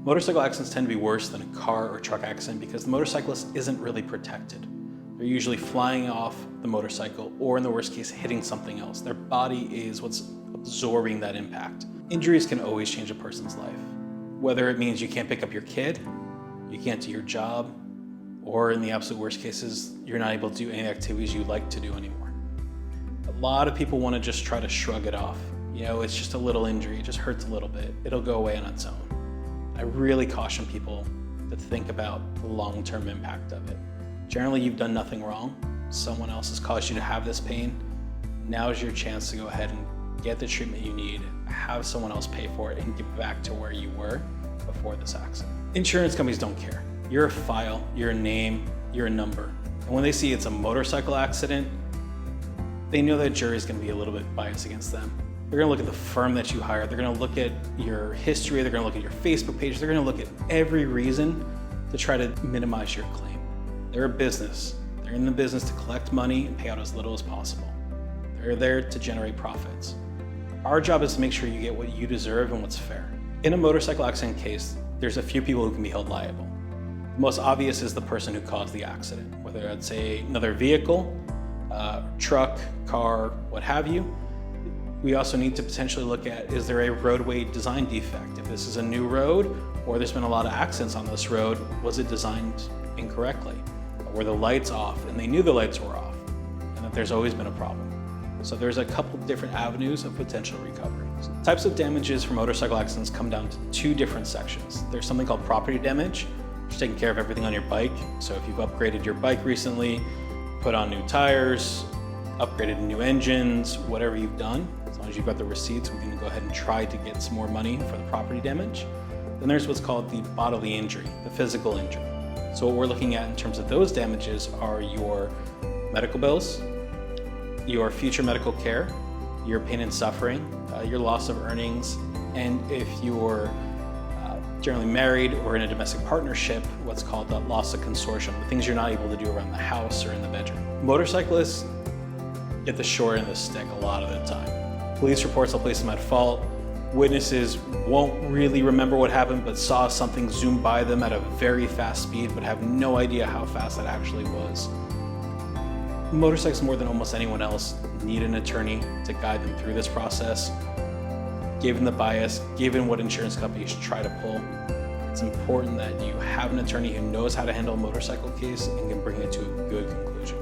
Motorcycle accidents tend to be worse than a car or truck accident because the motorcyclist isn't really protected. They're usually flying off the motorcycle or, in the worst case, hitting something else. Their body is what's absorbing that impact. Injuries can always change a person's life. Whether it means you can't pick up your kid, you can't do your job, or in the absolute worst cases, you're not able to do any activities you like to do anymore. A lot of people want to just try to shrug it off. You know, it's just a little injury, it just hurts a little bit, it'll go away on its own. I really caution people to think about the long-term impact of it. Generally, you've done nothing wrong. Someone else has caused you to have this pain. Now is your chance to go ahead and get the treatment you need, have someone else pay for it, and get back to where you were before this accident. Insurance companies don't care. You're a file, you're a name, you're a number. And when they see it's a motorcycle accident, they know that jury is going to be a little bit biased against them. They're going to look at the firm that you hired. They're going to look at your history. They're going to look at your Facebook page. They're going to look at every reason to try to minimize your claim. They're a business. They're in the business to collect money and pay out as little as possible. They're there to generate profits. Our job is to make sure you get what you deserve and what's fair. In a motorcycle accident case, there's a few people who can be held liable. The most obvious is the person who caused the accident, whether it's another vehicle, truck, car, what have you. We also need to potentially look at, is there a roadway design defect? If this is a new road, or there's been a lot of accidents on this road, was it designed incorrectly? Were the lights off and they knew the lights were off, and that there's always been a problem? So there's a couple different avenues of potential recovery. So types of damages for motorcycle accidents come down to two different sections. There's something called property damage, which is taking care of everything on your bike. So if you've upgraded your bike recently, put on new tires, upgraded new engines, whatever you've done, as long as you've got the receipts, we can go ahead and try to get some more money for the property damage. Then there's what's called the bodily injury, the physical injury. So what we're looking at in terms of those damages are your medical bills, your future medical care, your pain and suffering, your loss of earnings, and if you're generally married or in a domestic partnership, what's called the loss of consortium, the things you're not able to do around the house or in the bedroom. Motorcyclists get the short end of the stick a lot of the time. Police reports will place them at fault. Witnesses won't really remember what happened, but saw something zoom by them at a very fast speed, but have no idea how fast that actually was. Motorcyclists, more than almost anyone else, need an attorney to guide them through this process. Given the bias, given what insurance companies try to pull, it's important that you have an attorney who knows how to handle a motorcycle case and can bring it to a good conclusion.